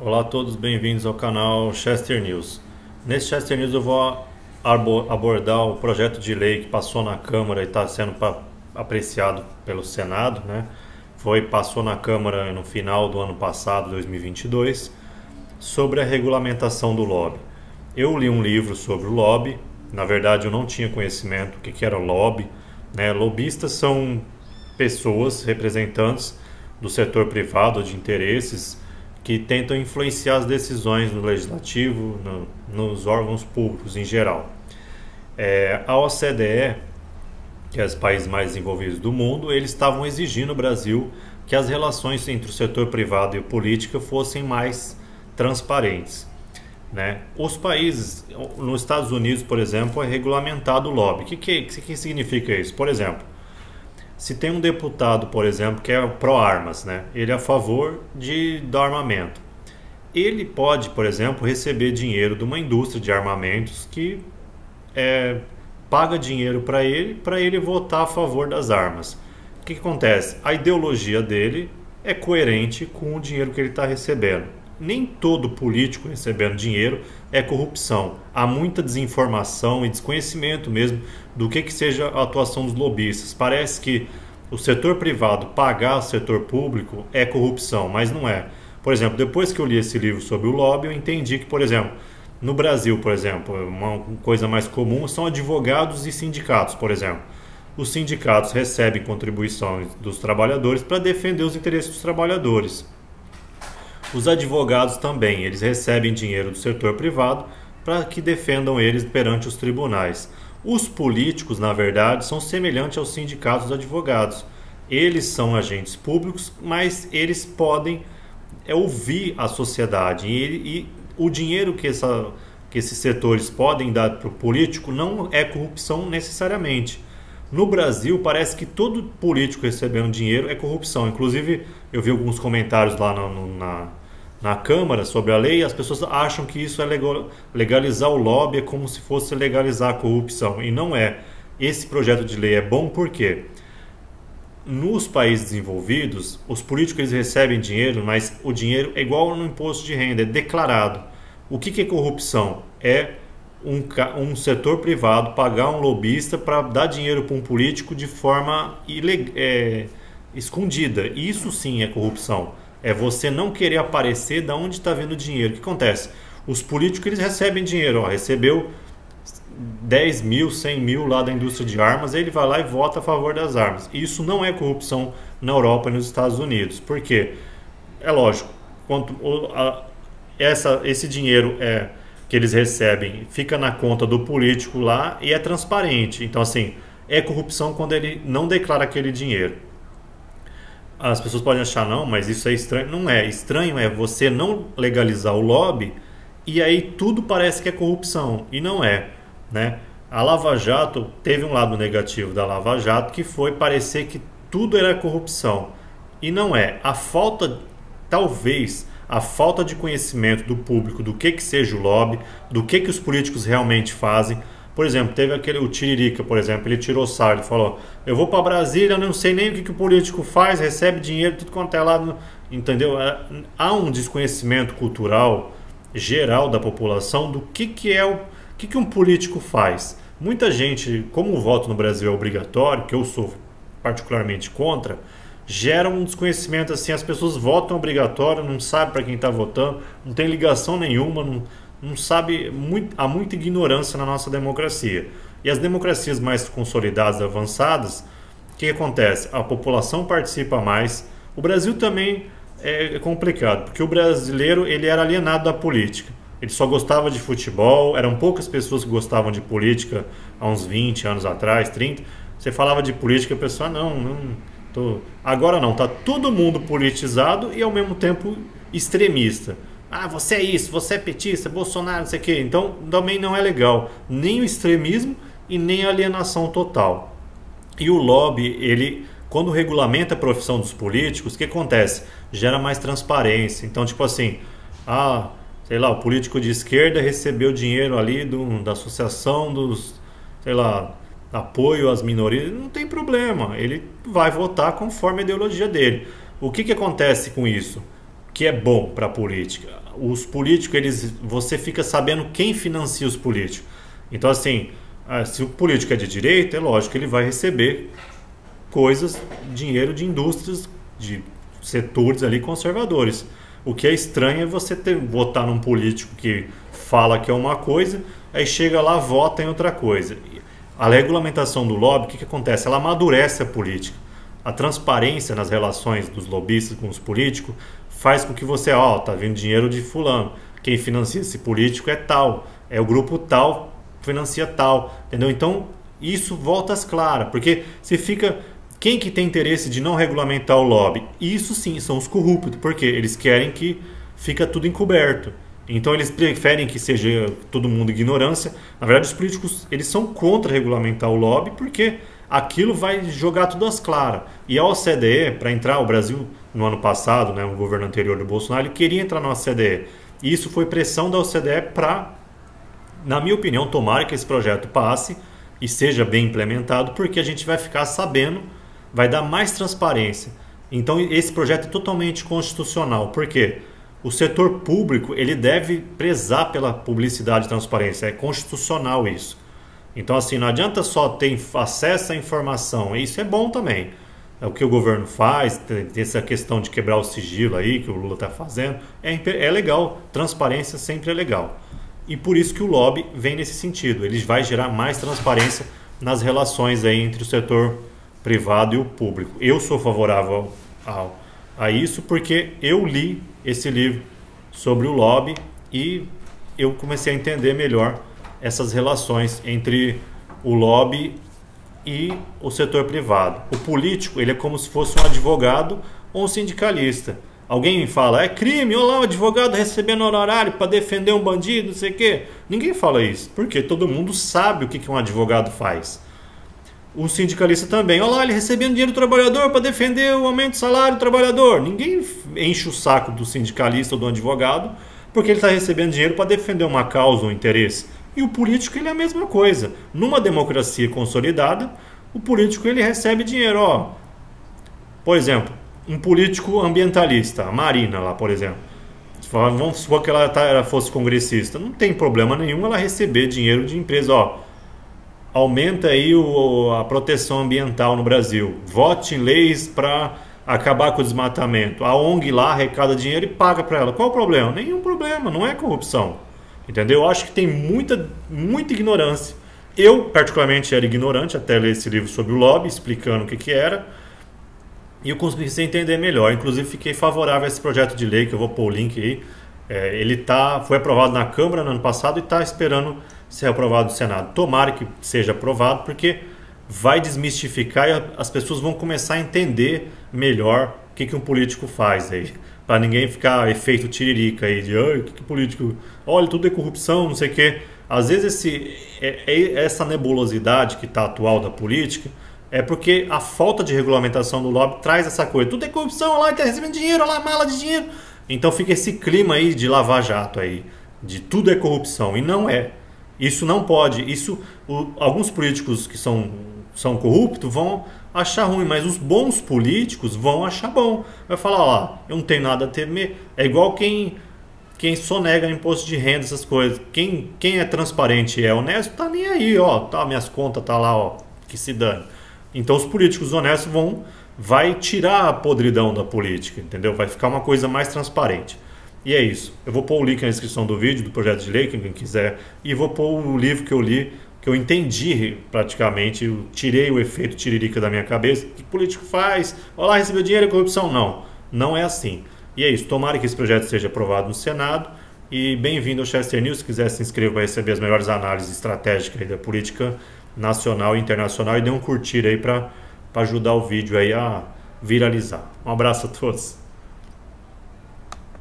Olá a todos, bem-vindos ao canal Chester News. Nesse Chester News eu vou abordar o projeto de lei que passou na Câmara e está sendo apreciado pelo Senado, né? Passou na Câmara no final do ano passado, 2022, sobre a regulamentação do lobby. Eu li um livro sobre o lobby, na verdade eu não tinha conhecimento do que era lobby, né? Lobistas são pessoas, representantes do setor privado de interesses que tentam influenciar as decisões no legislativo, nos órgãos públicos em geral. A OCDE, que é os países mais desenvolvidos do mundo, eles estavam exigindo no Brasil que as relações entre o setor privado e a política fossem mais transparentes, né? Os países, nos Estados Unidos, por exemplo, é regulamentado o lobby. O que significa isso? Por exemplo, se tem um deputado, por exemplo, que é pró-armas, né? Ele é a favor do armamento. Ele pode, por exemplo, receber dinheiro de uma indústria de armamentos que paga dinheiro para ele votar a favor das armas. O que acontece? A ideologia dele é coerente com o dinheiro que ele está recebendo. Nem todo político recebendo dinheiro é corrupção. Há muita desinformação e desconhecimento mesmo do que seja a atuação dos lobistas. Parece que o setor privado pagar o setor público é corrupção, mas não é. Por exemplo, depois que eu li esse livro sobre o lobby, eu entendi que, por exemplo, no Brasil, por exemplo, uma coisa mais comum são advogados e sindicatos, por exemplo. Os sindicatos recebem contribuições dos trabalhadores para defender os interesses dos trabalhadores. Os advogados também, eles recebem dinheiro do setor privado para que defendam eles perante os tribunais. Os políticos, na verdade, são semelhantes aos sindicatos dos advogados. Eles são agentes públicos, mas eles podem ouvir a sociedade. E o dinheiro que esses setores podem dar para o político não é corrupção necessariamente. No Brasil, parece que todo político recebendo dinheiro é corrupção. Inclusive, eu vi alguns comentários lá na Câmara sobre a lei, as pessoas acham que isso é legalizar o lobby, é como se fosse legalizar a corrupção, e não é. Esse projeto de lei é bom porque nos países desenvolvidos, os políticos eles recebem dinheiro, mas o dinheiro é igual no imposto de renda, é declarado. O que é corrupção? É um setor privado pagar um lobista para dar dinheiro para um político de forma escondida. Isso sim é corrupção. É você não querer aparecer de onde está vindo o dinheiro. O que acontece? Os políticos eles recebem dinheiro. Recebeu 10 mil, 100 mil lá da indústria de armas, ele vai lá e vota a favor das armas. Isso não é corrupção na Europa e nos Estados Unidos. Por quê? É lógico, esse dinheiro que eles recebem fica na conta do político lá e é transparente. Então, assim, é corrupção quando ele não declara aquele dinheiro. As pessoas podem achar, não, mas isso é estranho. Não é. Estranho é você não legalizar o lobby e aí tudo parece que é corrupção. E não é, né? A Lava Jato teve um lado negativo da Lava Jato que foi parecer que tudo era corrupção. E não é. Talvez a falta de conhecimento do público do que seja o lobby, do que os políticos realmente fazem. Por exemplo, teve o Tiririca, por exemplo, ele tirou sarro, ele falou, eu vou para Brasília, não sei nem o que o político faz, recebe dinheiro, tudo quanto é lá, entendeu? Há um desconhecimento cultural geral da população do que um político faz. Muita gente, como o voto no Brasil é obrigatório, que eu sou particularmente contra, gera um desconhecimento assim, as pessoas votam obrigatório, não sabem para quem está votando, não tem ligação nenhuma, não sabe, há muita ignorância na nossa democracia. E as democracias mais consolidadas, avançadas, o que acontece? A população participa mais. O Brasil também é complicado, porque o brasileiro ele era alienado da política. Ele só gostava de futebol, eram poucas pessoas que gostavam de política há uns 20 anos atrás, 30. Você falava de política, a pessoa, agora não, está todo mundo politizado e ao mesmo tempo extremista. Ah, você é isso, você é petista, Bolsonaro, não sei o quê. Então, também não é legal. Nem o extremismo e nem a alienação total. E o lobby, ele, quando regulamenta a profissão dos políticos, o que acontece? Gera mais transparência. Então, tipo assim, sei lá, o político de esquerda recebeu dinheiro ali da associação dos, sei lá, apoio às minorias. Não tem problema. Ele vai votar conforme a ideologia dele. O que acontece com isso? que é bom para a política? Os políticos, você fica sabendo quem financia os políticos. Então, assim, se o político é de direita, é lógico que ele vai receber dinheiro de indústrias, de setores ali conservadores. O que é estranho é você votar num político que fala que é uma coisa, aí chega lá, vota em outra coisa. A regulamentação do lobby, o que acontece? Ela amadurece a política. A transparência nas relações dos lobistas com os políticos faz com que você, tá vindo dinheiro de fulano, quem financia esse político é tal, é o grupo tal, financia tal, entendeu? Então, isso volta às claras, porque se fica... Quem que tem interesse de não regulamentar o lobby? Isso sim, são os corruptos, porque eles querem que fica tudo encoberto. Então eles preferem que seja todo mundo ignorância. Na verdade, os políticos eles são contra regulamentar o lobby, porque aquilo vai jogar tudo às claras. E a OCDE, para entrar, o Brasil no ano passado, né, o governo anterior do Bolsonaro, ele queria entrar na OCDE. E isso foi pressão da OCDE para, na minha opinião, tomara que esse projeto passe e seja bem implementado, porque a gente vai ficar sabendo, vai dar mais transparência. Então esse projeto é totalmente constitucional. Por quê? O setor público ele deve prezar pela publicidade e transparência. É constitucional isso. Então assim, não adianta só ter acesso à informação. Isso é bom também. É o que o governo faz, tem essa questão de quebrar o sigilo aí que o Lula está fazendo. É legal, transparência sempre é legal. E por isso que o lobby vem nesse sentido. Ele vai gerar mais transparência nas relações aí entre o setor privado e o público. Eu sou favorável a isso porque eu li esse livro sobre o lobby e eu comecei a entender melhor essas relações entre o lobby e o setor privado. O político ele é como se fosse um advogado ou um sindicalista. Alguém me fala, é crime, olha lá o advogado recebendo honorário para defender um bandido, não sei o quê. Ninguém fala isso, porque todo mundo sabe o que um advogado faz. O sindicalista também, olha lá, ele recebendo dinheiro do trabalhador para defender o aumento do salário do trabalhador. Ninguém enche o saco do sindicalista ou do advogado porque ele está recebendo dinheiro para defender uma causa ou um interesse. E o político ele é a mesma coisa. Numa democracia consolidada, o político ele recebe dinheiro. Por exemplo, um político ambientalista, a Marina lá, por exemplo. Vamos supor que ela fosse congressista. Não tem problema nenhum ela receber dinheiro de empresa, aumenta aí a proteção ambiental no Brasil. Vote em leis para acabar com o desmatamento. A ONG lá arrecada dinheiro e paga para ela. Qual o problema? Nenhum problema, não é corrupção. Entendeu? Eu acho que tem muita ignorância. Eu, particularmente, era ignorante até ler esse livro sobre o lobby, explicando o que era. E eu consegui entender melhor. Inclusive, fiquei favorável a esse projeto de lei, que eu vou pôr o link aí. Ele foi aprovado na Câmara no ano passado e está esperando ser aprovado no Senado. Tomara que seja aprovado, porque vai desmistificar e as pessoas vão começar a entender melhor o que um político faz aí. Para ninguém ficar efeito tiririca aí de o que político... Olha, tudo é corrupção, não sei o quê. Às vezes essa nebulosidade que está atual da política é porque a falta de regulamentação do lobby traz essa coisa. Tudo é corrupção, olha lá, está recebendo dinheiro, olha lá, mala de dinheiro. Então fica esse clima aí de lava-jato aí, de tudo é corrupção, e não é. Isso não pode. Alguns políticos que são corruptos vão achar ruim, mas os bons políticos vão achar bom. Vai falar, eu não tenho nada a temer. É igual quem sonega imposto de renda, essas coisas. Quem é transparente e é honesto, tá nem aí, minhas contas tá lá, que se dane. Então os políticos honestos vai tirar a podridão da política, entendeu? Vai ficar uma coisa mais transparente. E é isso. Eu vou pôr o link na descrição do vídeo, do projeto de lei, quem quiser. E vou pôr o livro que eu li, que eu entendi praticamente. Eu tirei o efeito tiririca da minha cabeça. O que político faz? Olha lá, recebeu dinheiro, é corrupção. Não é assim. E é isso. Tomara que esse projeto seja aprovado no Senado. E bem-vindo ao Chester News. Se quiser se inscrever para receber as melhores análises estratégicas aí da política nacional e internacional. E dê um curtir aí para ajudar o vídeo aí a viralizar. Um abraço a todos.